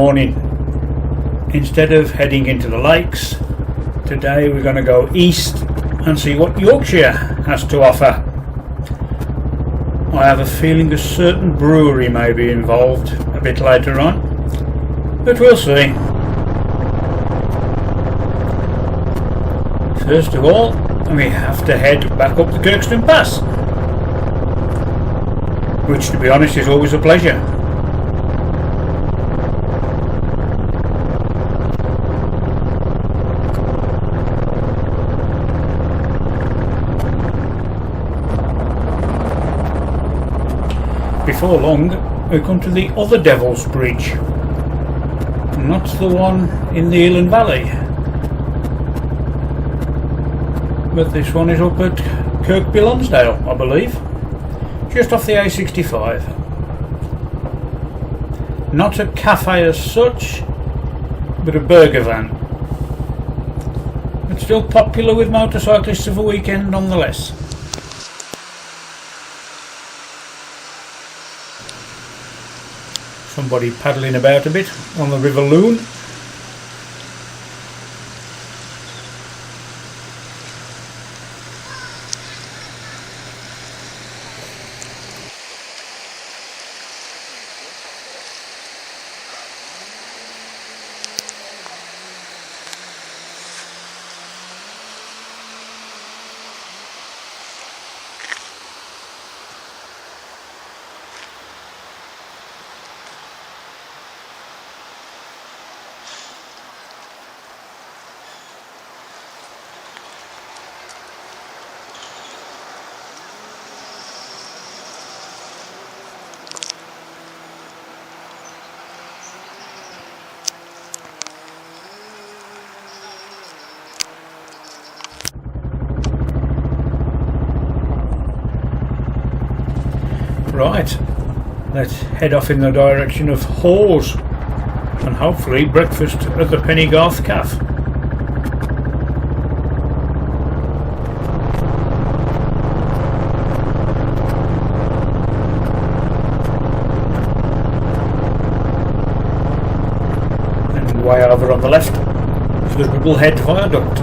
morning. Instead of heading into the lakes, today we're going to go east and see what Yorkshire has to offer. I have a feeling a certain brewery may be involved a bit later on, but we'll see. First of all, we have to head back up the Kirkstone Pass, which to be honest is always a pleasure. Before long we come to the other Devil's Bridge, not the one in the Elan Valley, but this one is up at Kirkby Lonsdale, I believe, just off the A65. Not a cafe as such, but a burger van, but still popular with motorcyclists of a weekend nonetheless. Somebody paddling about a bit on the River Loon. Right, let's head off in the direction of Hawes and hopefully breakfast at the Pennygarth Cafe. And way over on the left is the Ribble Head Viaduct.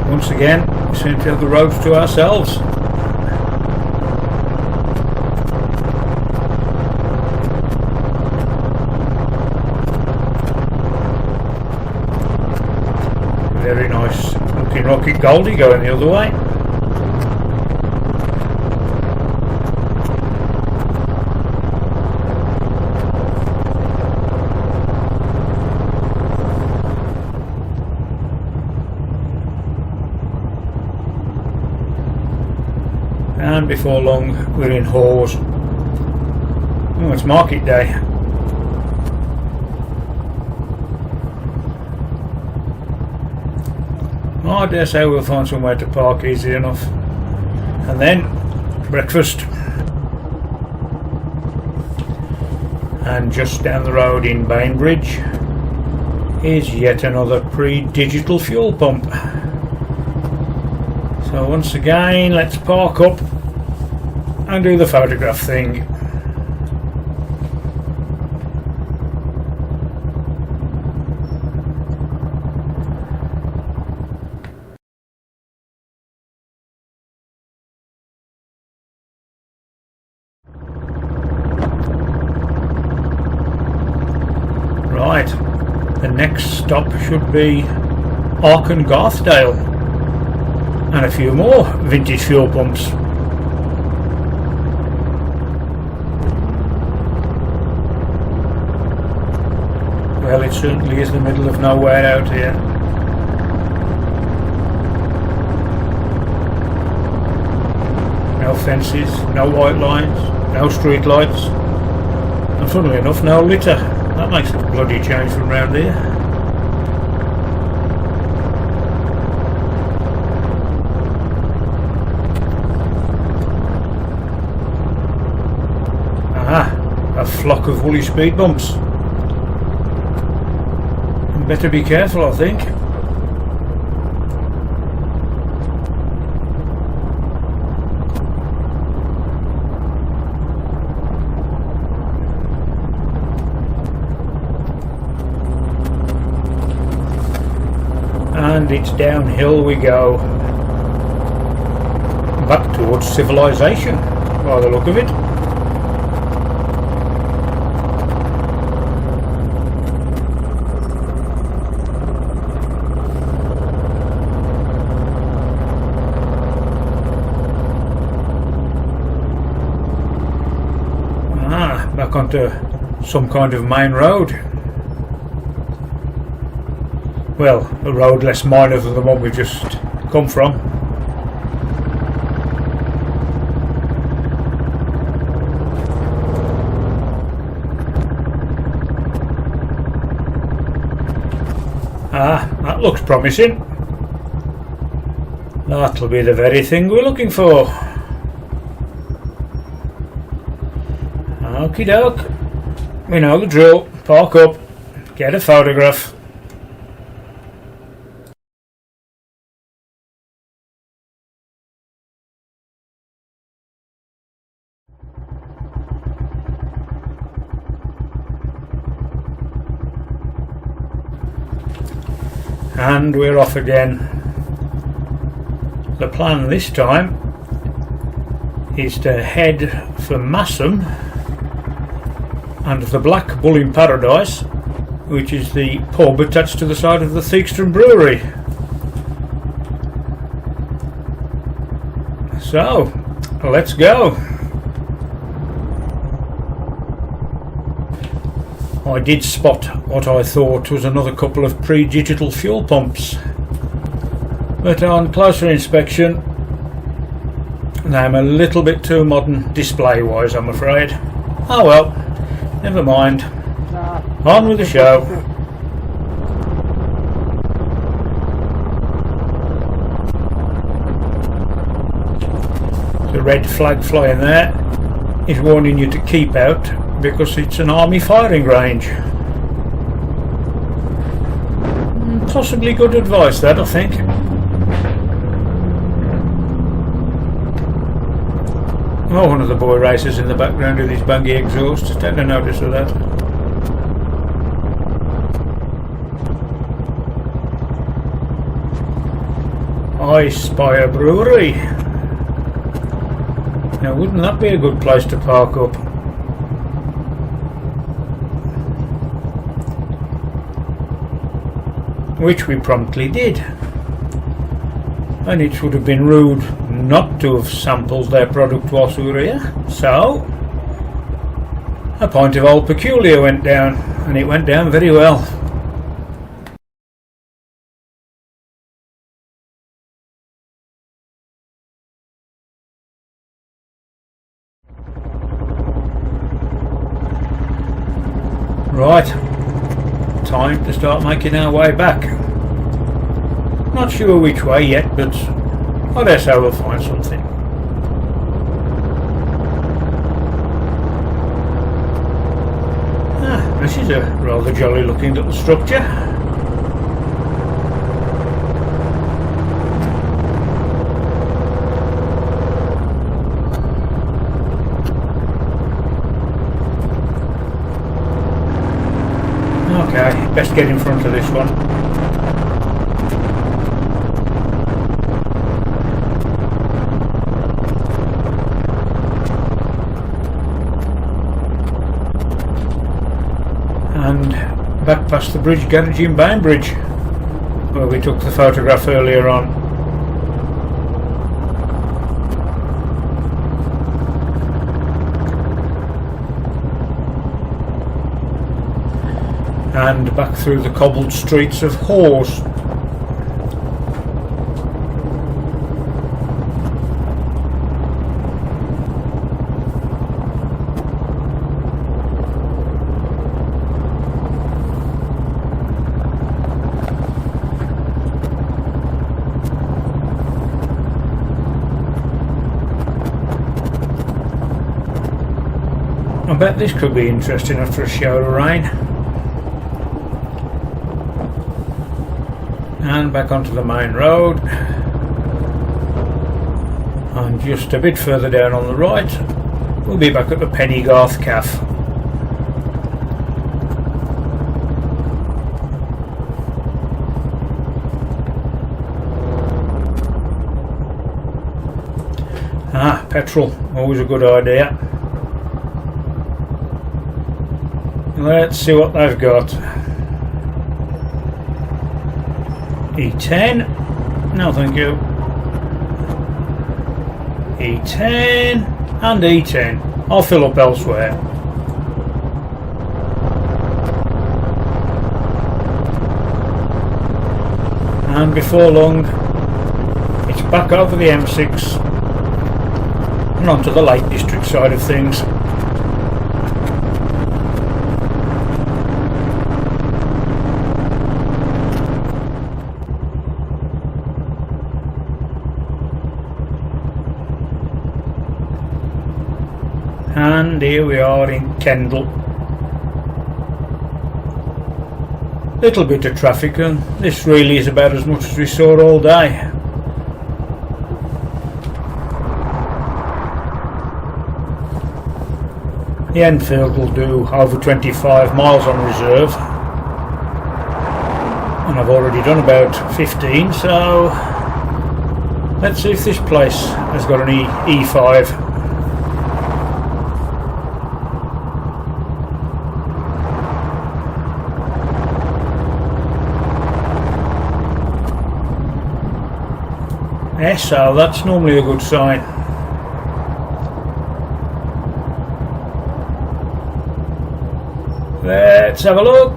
Once again, we seem to have the roads to ourselves. Very nice looking Rocket Goldie going the other way. And before long we're in Hawes. Oh, it's market day. Oh, I dare say we'll find somewhere to park easy enough. And then breakfast. And just down the road in Bainbridge is yet another pre-digital fuel pump. So once again, let's park up and do the photograph thing. Right, the next stop should be Arken Garthdale and a few more vintage fuel pumps. Well, it certainly is the middle of nowhere out here. No fences, no white lines, no street lights, and funnily enough, no litter. That makes a bloody change from round here. flock of woolly speed bumps. Better be careful, I think. And it's downhill we go. Back towards civilization, by the look of it. Back onto some kind of main road. Well, a road less minor than the one we just come from. That looks promising. That'll be the very thing we're looking for. Okie doke. We know the drill. Park up. Get a photograph. And we're off again. The plan this time is to head for Massam and the Black Bull in Paradise, which is the pub attached to the side of the Theakston brewery. So, let's go. I did spot what I thought was another couple of pre-digital fuel pumps, but on closer inspection I'm a little bit too modern display wise, I'm afraid. Oh well, never mind. On with the show. The red flag flying there is warning you to keep out because it's an army firing range. Possibly good advice that, I think. Oh, one of the boy racers in the background with his buggy exhaust. Take no notice of that. I spy a brewery. Now wouldn't that be a good place to park up? Which we promptly did. And it would have been rude not to have sampled their product whilst we were here. So, a pint of Old Peculiar went down, and it went down very well. Right, time to start making our way back. Not sure which way yet, but I dare say we'll find something. This is a rather jolly looking little structure. Okay, best get in front of this one. And back past the bridge garage in Bainbridge, where we took the photograph earlier on. And back through the cobbled streets of Hawes. I bet this could be interesting after a shower of rain. And back onto the main road. And just a bit further down on the right, we'll be back at the Pennygarth Cafe. Petrol, always a good idea. Let's see what they've got. E10, no thank you. E10 and E10. I'll fill up elsewhere. And before long, it's back over the M6 and onto the Lake District side of things. And here we are in Kendal. Little bit of traffic, and this really is about as much as we saw all day. The Enfield will do over 25 miles on reserve, and I've already done about 15, so let's see if this place has got an E5. Yes, so that's normally a good sign. Let's have a look.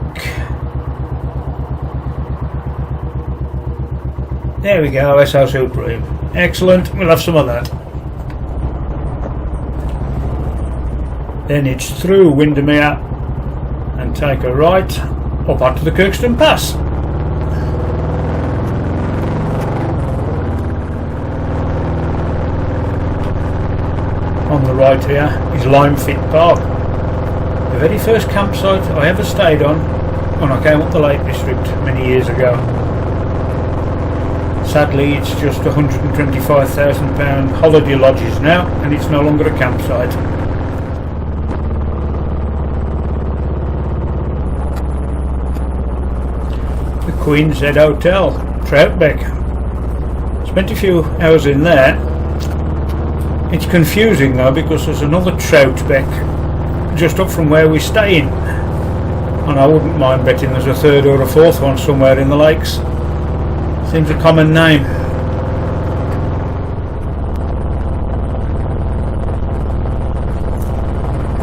There we go, SO Supreme. Excellent, we'll have some of that. Then it's through Windermere and take a right up onto the Kirkstone Pass. On the right here is Limefit Park, the very first campsite I ever stayed on when I came up the Lake District many years ago. Sadly, it's just £125,000 holiday lodges now, and it's no longer a campsite. The Queen's Head Hotel, Troutbeck. Spent a few hours in there. It's confusing though, because there's another Troutbeck just up from where we're staying, and I wouldn't mind betting there's a third or a fourth one somewhere in the lakes. Seems a common name.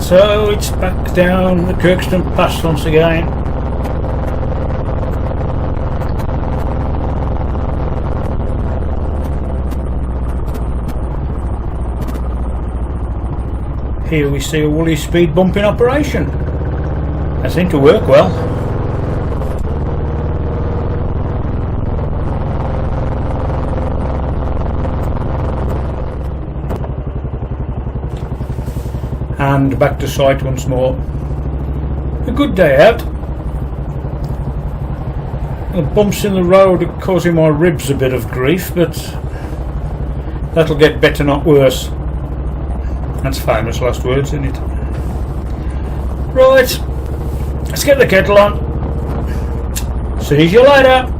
So it's back down the Kirkstone Pass once again. Here we see a woolly speed bump in operation. They seem to work well. And back to site once more. A good day out. The bumps in the road are causing my ribs a bit of grief, but that'll get better, not worse. That's famous last words, isn't it? Right, let's get the kettle on. See you later.